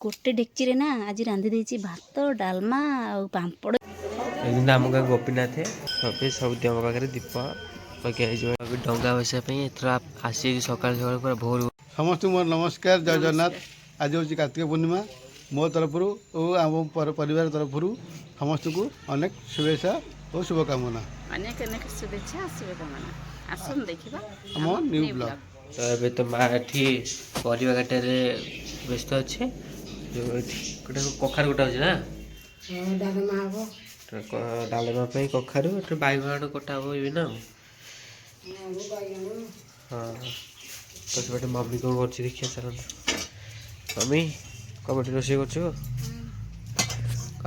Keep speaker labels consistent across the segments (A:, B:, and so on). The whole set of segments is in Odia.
A: गोटे डेक्ची रे ना आज रांधि देछि भात डालमा और पांपड़।
B: एदिन आम गाँ गोपीनाथ सबे सब देव पाखे दीप लगे डंगा बसाई एथर आसी सकाल सकाल पूरा भोर
C: समस्त मोर नमस्कार जय जगन्नाथ। आज हूँ कार्तिक पूर्णिमा मो तरफ और आम परिवार तरफ समस्त को अनेक शुभेच्छा और शुभकामना।
A: अनेक अनेक शुभेच्छा शुभकामना। आसन देखिबा
C: आम न्यू ब्लॉग।
B: तो ये तो माँ एठी परिवा काटे व्यस्त अच्छे कखार गोटा अच्छे ना डालमा कखारू बैगण कटा हम ना हाँ तो से मम्मी कौन कर देखिए चल मम्मी कब रोषे कर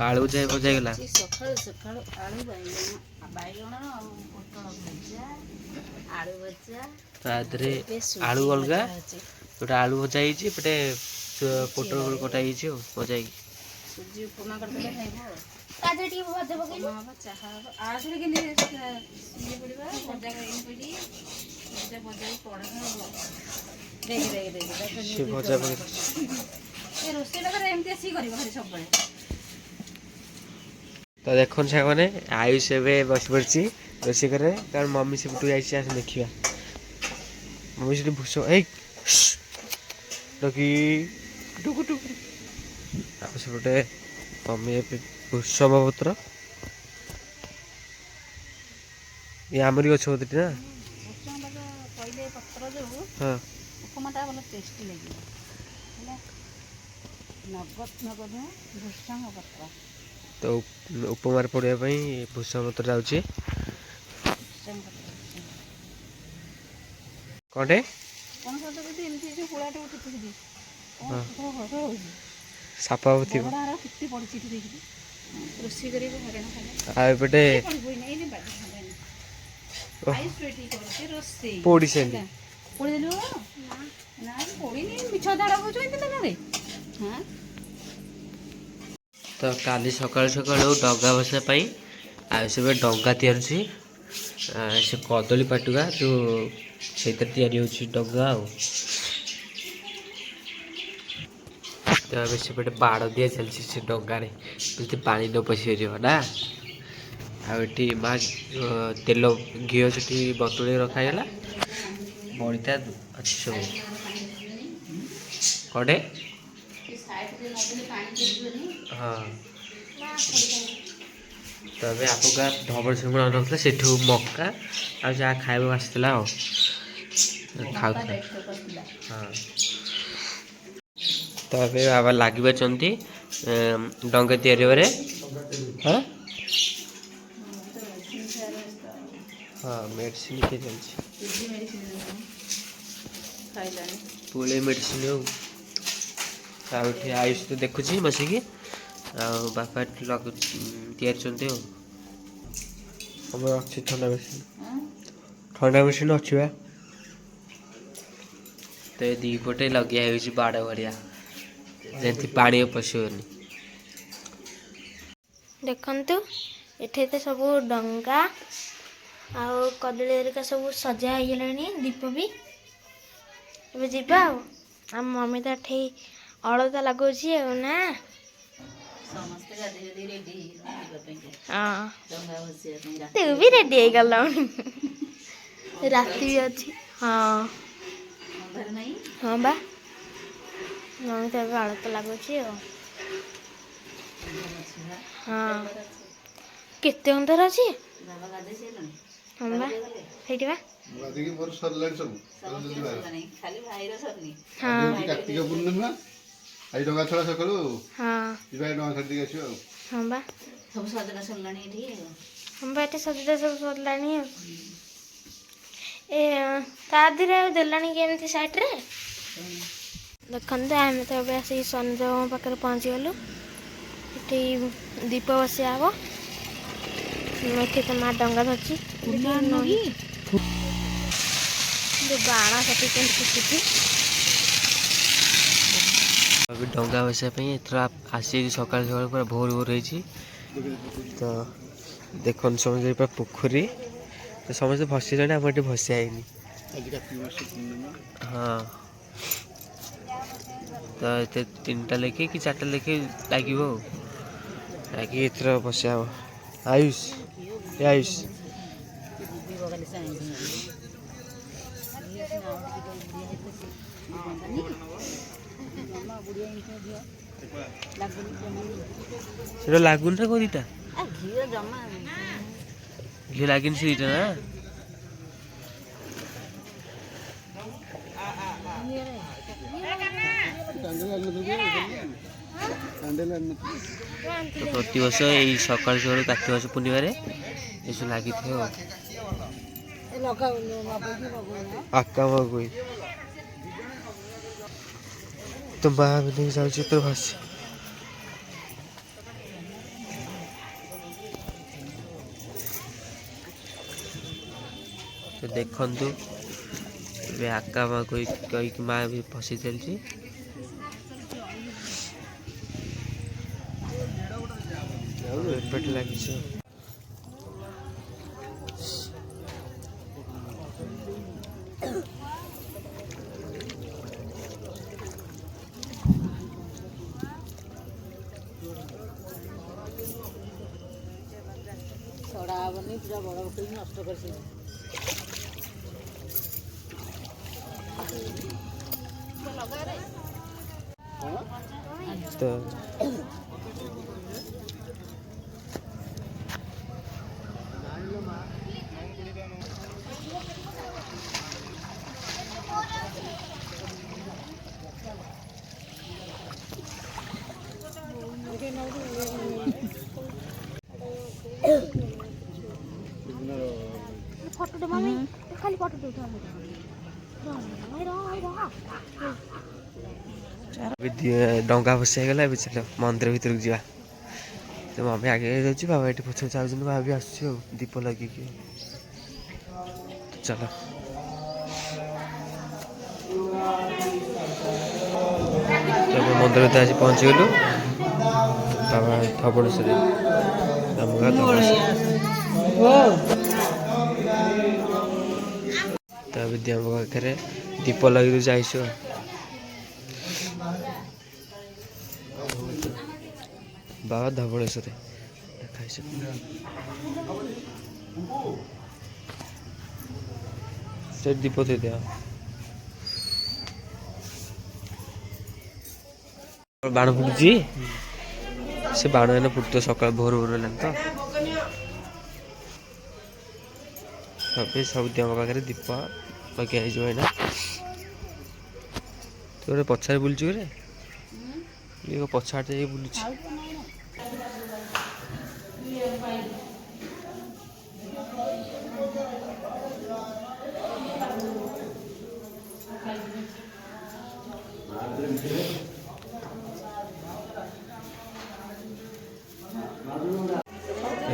B: आलू जाए बजाईगला आलू अलग गोटे आलू भजा होटे पोटल कटा भजा तो देख मैंने आयुष ए बस पड़ी रोषे करे कारण मम्मी से बुटू जा देखा मम्मी से भूस सेपटे मम्मी भूषम पत्र ये आमरी गछ ना हाँ तो उपमार पड़ापी भूषम पत्र जाऊे कौटे सापावती आटे पोड़ी से तो काली सकाल सकाल डगा बसापी आयुष डगा तैयार से कदली पाटुआ जो से डगा तो सेपटे बाड़ दिया चलती से डगारे पानी न पशि ना आठी माँ तेल घी से बतुले रखागला बड़ीता अच्छी सब कड़े हाँ तब आप गाँ धबल सिंह ना से मक्का आ जहाँ खाया आसला खाऊ हाँ तो बाबा लगे डंगा तैयारी हाँ हाँ मेडिसिन के चलती पुले मेडिसिन आयुष तो देखुची बसिकी बापा लग तैयारी अच्छी ठंडा मेडिसिन अच्छी तो ये दीपटे लगे बाड़ भाया जमी पानी पशुनी
D: देखु ये तो सब डंगा आउ कदली हरिका सब सजा हो गलानी दीप भी अब जीवा आ मम्मी तो एठे अलता लगुच ना हाँ तू भी रेडी हो गल रात भी अच्छी हाँ हाँ बा मम्मी तो अलता लगुच हाँ केते अंदर अच्छी हाँ बा ସେଇଠି ବା
C: ଗାଧେଇକି ମୋର ସରିଲାଣି ସବୁ
D: ଖାଲି ଭାଇର ସରନି
C: ହଁ କାର୍ତ୍ତିକ ପୂର୍ଣ୍ଣିମା ଆଇ ଡଙ୍ଗା ଛଡ଼ା ସକାଳୁ
D: ହଁ
C: ଯିବା ଡଙ୍ଗା ଛାଡ଼ି ଦେଇକି ଆସିବା ଆଉ
D: ହଁ ବା
A: ସବୁ ସଜଡ଼ା ସରିଲାଣି ଏଠି
D: ହଁ ବା ଏଠି ସଜଡ଼ା ସବୁ ସରିଲାଣି ଆଉ ଏ ତା ଦେହରେ ଆଉ ଦେଲାଣି କେମିତି ସାଇଡ଼ରେ ଦେଖନ୍ତୁ ଆମେ ତ ଏବେ ଆସିକି ଶନିଦେବଙ୍କ ପାଖରେ ପହଞ୍ଚିଗଲୁ ଏଠି ଦୀପ ବସିଆ ହବ ଏଠି ତ ମା डंगा धरची बाण फुटी
B: अभी डंगा बसाई एथर आसी सकाल सकाल पूरा भोर भोर हो तो देख समझ पूरा पोखरी तो समस्त भसी जाने आम भसिया हाँ ତ ଏତେ 3ଟା ଲେଖେ କି 4ଟା ଲେଖେ ଲାଗିବ ଆଉ ଲାଗି ଏଥର ବସିଆ ହବ। ଆୟୁଷ ଏ ଆୟୁଷ ସେଟା ଲାଗୁନି ନା କୋଉ ଦିଟା ଘିଅ ଲାଗିନି ସେ ଦିଟା ନା ତ ପ୍ରତିବର୍ଷ ଏଇ ସକାଳୁ ସକାଳୁ କାର୍ତ୍ତିକ ମାସ ପୂର୍ଣ୍ଣିମାରେ ଏସବୁ ଲାଗିଥିବ ଆକାମକୁ ତ ବାହା ବି ନେଇକି ଯାଉଛି ତ ଭାସି ତ ଦେଖନ୍ତୁ ଏବେ ଆକା ମା କହିକି ମା ବି ଫସି ଚାଲିଛି ଏପଟେ ଲାଗିଛି
E: ଛଡ଼ା ହବନି ପୁରା ବଡ଼ ପକେଇକି ନଷ୍ଟ କରିଦେବି।
B: ତ
D: ଫଟୋଟେ ମାମି ଖାଲି ଫଟୋଟେ ଉଠା
B: ଡଙ୍ଗା ଭସା ହେଇଗଲା ଏବେ ଚାଲ ମନ୍ଦିର ଭିତରକୁ ଯିବା ତ ମମି ଆଗେ ଯାଉଛି ବାବା ଏଠି ପଛରେ ଯାଉଛନ୍ତି ବାବା ବି ଆସୁଛି ଆଉ ଦୀପ ଲଗେଇକି ଚାଲ ଏବେ ମନ୍ଦିର ଭିତରେ ଆସି ପହଞ୍ଚିଗଲୁ ବାବା ଧବଳେଶ୍ୱରୀ ଆମ ଗାଁ ତ ଏବେ ଦେବ ପାଖରେ ଦୀପ ଲଗେଇ ଯାଇଛୁ ବାବା ଧବଳେଶ୍ୱରୀ ଖାଇଛୁ ସେଠି ଦୀପ ଦେଇଦିଅ ବାଣ ଫୁଟୁଛି ସେ ବାଣ ଏଇନା ଫୁଟୁଥିବ ସକାଳ ଭୋର ଭୋର ହେଲାଣି ତ ଏବେ ସବୁ ଦେହ ପାଖରେ ଦୀପ ଲଗିଆ ହେଇଯିବ ଏଇନା ତୁ ଗୋଟେ ପଛରେ ବୁଲୁଛୁ ରେ ପଛ ଆଡ଼େ ଯାଇକି ବୁଲୁଛି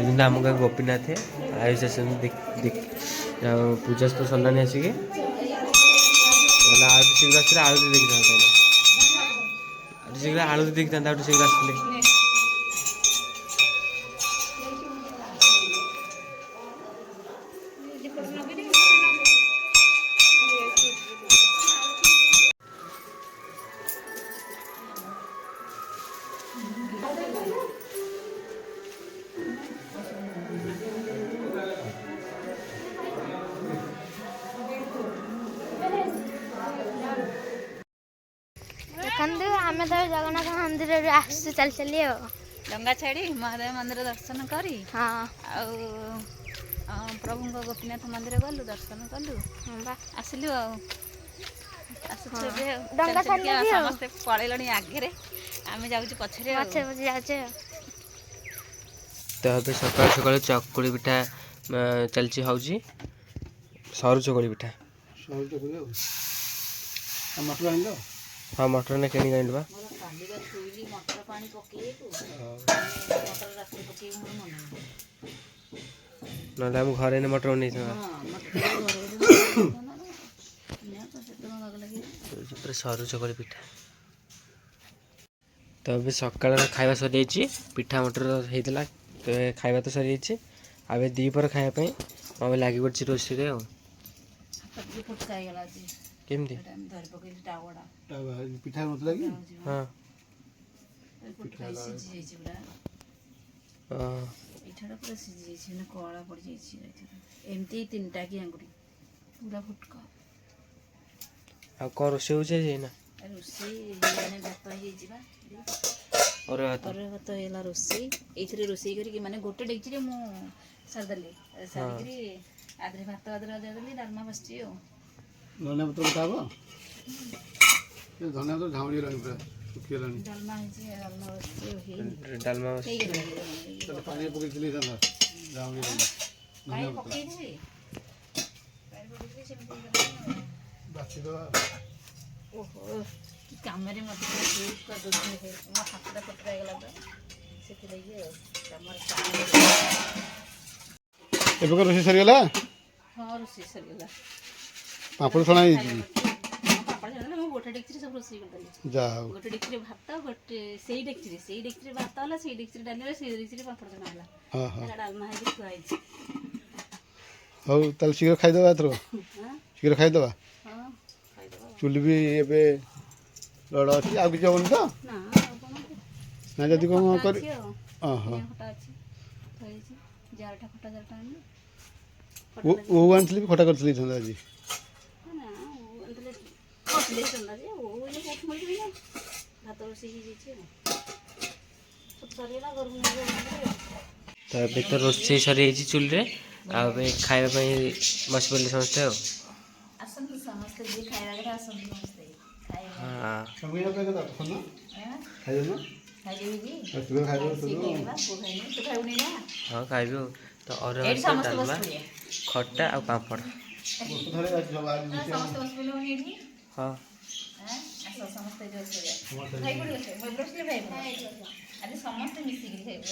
B: ଏଦିନ ଆମ ଗାଁ ଗୋପୀନାଥ ଆୟୁଷ ଆସନ୍ତି ପୂଜା ତ ସରିଲାଣି ଆସିକି ଆଳୁ ଶୀଘ୍ର ଆସିଥିଲେ ଆଳୁ ଦେଖିଥାନ୍ତେ ଶୀଘ୍ର ଆଳୁ ଦେଖିଥାନ୍ତେ ଆଉ ଶୀଘ୍ର ଆସିଥିଲେ
D: ଦେଖନ୍ତୁ ଆମେ ତ ଜଗନ୍ନାଥ ମନ୍ଦିରରୁ ଆସୁଛୁ ଚାଲି ଚାଲି ଆଉ
E: ଡଙ୍ଗା ଛାଡ଼ି ମହାଦେବ ମନ୍ଦିର ଦର୍ଶନ କରି
D: ହଁ
E: ଆଉ ପ୍ରଭୁଙ୍କ ଗୋପୀନାଥ ମନ୍ଦିର ଗଲୁ ଦର୍ଶନ କଲୁ
D: ବା
E: ଆସିଲୁ ଆଉ ଆସୁଛୁ ଏବେ ଆଉ
D: ଡଙ୍ଗା
E: ଚାଲି ଚାଲିକି
D: ଛାଡ଼ିଲେ ବି ଆଉ
E: ସମସ୍ତେ ପଳେଇଲଣି ଆଗରେ ଆମେ ଯାଉଛୁ ପଛରେ ଆଉ
D: ପଛେ ପଛେ ଯାଉଛେ ଆଉ
B: ତ ଏବେ ସକାଳୁ ସକାଳୁ ଚକୁଳି ପିଠା ଚାଲିଛି ହେଉଛି ସରୁ ଚକୁଳି ପିଠା
C: ମଟର ଆଣିଲ
B: ହଁ ମଟର ନା କିଣିକି ଆଣିଲୁ ବା
E: ମଟର ପାଣି ପକେଇବୁ ମଟର ରାତିରେ ପକେଇବୁ ମୋର ମନେ ନାହିଁ
B: ନହେଲେ ଆମ ଘରେ ଏଇନେ ମଟର ନେଇଥାନ୍ତା ପୁରା ସରୁ ଚକୁଳି ପିଠା ତ ଏବେ ସକାଳର ଖାଇବା ସରିଯାଇଛି ପିଠା ମଟର ହେଇଥିଲା ତ ଖାଇବା ତ ସରିଯାଇଛି ଆଉ ଏବେ 2 ପହର ଖାଇବା ପାଇଁ ଆମେ ଲାଗି ପଡ଼ିଛି ରୋଷେଇରେ ଆଉ କେମିତି?
E: ଏଇଟା ଆମେ ଧରି ପକେଇଲି ତାୱାଟା
C: ପିଠା ନଥିଲା କି?
B: ହଁ
E: ପିଠା ସିଝି ଯାଇଛି ପୁରା।
B: ହଁ।
E: ପିଠାଟା ପୁରା ସିଝି ଯାଇଛି ମାନେ କଳା ପଡ଼ିଯାଇଛି ଏଥିରେ। ଏମିତି 3ଟା କି ଆଙ୍ଗୁଠି ପୁରା ଫୁଟକା।
B: ଆଉ କ'ଣ ରୋଷେଇ ହେଉଛି ଆଜି ଏଇନା?
E: ରୋଷେଇ ମାନେ ଭାତ ହେଇଯାଇଛି ବା।
B: ଅରୁଆ ଭାତ।
E: ଅରୁଆ ଭାତ ହେଇଗଲା ରୋଷେଇ। ଏଇଥିରେ ରୋଷେଇ କରିକି ମାନେ ଗୋଟେ ଡେକ୍ଚିରେ ମୁଁ ସାରିଦେଲି। ସାରିକିରି ଆଦେହରେ ଭାତ ଅଧା ଦେଲି, ଡାଲମା ବସିଛି ଆଉ।
C: ଧନିଆ ପତ୍ର କଥା ହବ? ଧନିଆ ପତ୍ର ଝାଉଁଳିଗଲାଣି ପୁରା ଶୁଖିଗଲାଣି।
E: ଡାଲମା ହେଇଛି, ଡାଲମା ବସିଛି ଆଉ ହେଇନି।
B: ଡାଲମା
E: ହେଇଗଲା।
C: ପାଣି ପକେଇଥିଲି ଝାଉଁଳିଗଲାଣି।
E: ପାଣି ପକେଇଥିଲି। ପାଣି ପକେଇଥିଲି ସେମିତି ହେଇଗଲା।
C: ବାଛିଦେବା।
E: ଓହୋ କି କାମରେ ମୋତେ ହେଲ୍ପ କରିଦେଉଛନ୍ତି। ମୋ ହାତଟା ଫଟକା ହେଇଗଲା ତ ସେଥିଲାଗି ଆଉ କାମରେ
C: ଏବେ ରୋଷେଇ ସରିଗଲା?
E: ହଁ ରୋଷେଇ ସରିଗଲା।
C: ପାମ୍ପଡ଼ ଛଣା ହେଇଛି?
E: ପାପଡ଼ ଛାଡ଼ିଦେଲେ ମୁଁ ଗୋଟେ ଡେକ୍ଚିରେ ସବୁ ରୋଷେଇ କରିଦେଲି।
C: ଯାହା ହଉ।
E: ଗୋଟେ ଡେକ୍ଚିରେ ଭାତ, ଗୋଟେ ସେଇ ଡେକ୍ଚିରେ ଭାତ ହେଲା, ସେଇ ଡେକ୍ଚିରେ ଡାଲି ହେଲା, ସେଇ ଡେକ୍ଚିରେ ପାମ୍ପଡ଼ ଛଣା ହେଲା।
C: ହଁ ହଁ।
E: ଡାଲମା ହେଇକି ଥୁଆ ହେଇଛି।
C: ହଉ ତାହେଲେ ଶୀଘ୍ର ଖାଇଦେବା ଏଥର। ଶୀଘ୍ର ଖାଇଦେବା।
E: ହଁ ଖାଇଦେବା।
C: ଚୁଲି ବି ଏବେ ରଡ଼ ଅଛି, ଆଉ କିଛି ହେବନି ତ?
E: ନା ଆଉ କ'ଣ
C: ନା ଯଦି କ'ଣ କରି
E: ଅଛି ଆଉ
C: ଓହୋ।
E: ଖଟା ଅଛି ଥୁଆ ହେଇଛି। ଜାରଟା ଖଟା ଜାରଟା ଆଣିଲି।
C: ଓଉ ଆଣିଥିଲି ବି ଖଟା କରିଥିଲି ହେଇଥାନ୍ତା ଆଜି।
E: ନା ଏମିତି କରିଥିଲେ ହେଇଥାନ୍ତା ଯେ ଏଇନେ କୋଉଠୁ ମିଳିବ ନା। ଭାତ ରୋଷେଇ ହେଇଯାଇଛି ଆଉ ସବୁ ସରିଗଲା ଘରକୁ ନେଇକି
B: ତ ଏବେ ତ ରୋଷେଇ ସରିଯାଇଛି ଚୁଲିରେ। ଆଉ ଏବେ ଖାଇବା ପାଇଁ ବସି ପଡ଼ିଲେ ସମସ୍ତେ ଆଉ।
E: ଆସନ୍ତୁ ସମସ୍ତେ, ଯିଏ ଖାଇବା କଥା ଆସନ୍ତୁ ସମସ୍ତେ ଖାଇବା।
B: ହଁ
E: ଖାଇଦେବି କି?
C: ଶୀଘ୍ର ଖାଇଦେବା।
E: ସିଏ ଖାଇଦେବା, ପୁଅ ଖାଇନି, ତୁ ଖାଇବୁନି ନା?
B: ହଁ ଖାଇବି ଆଉ। ତ ଅରୁଆ
E: ଏଇଠି
B: ଭାତ,
E: ସମସ୍ତେ
B: ଡାଲମା,
E: ବସି ପଡ଼ିବା।
B: ଖଟା ଆଉ ପାମ୍ପଡ଼।
E: ସମସ୍ତେ ବସି ପଡ଼ିଲନି ଏଇଠି।
B: ହଁ
E: ଆସ ସମସ୍ତେ ଏଇଠି ବସି ପଡ଼ିବା। ଖାଇ ପଡ଼ିବ, ମୁଁ ଏପଟେ ବସିଲେ ଖାଇବ। ଆଜି ସମସ୍ତେ ମିଶିକିରି ଖାଇବ।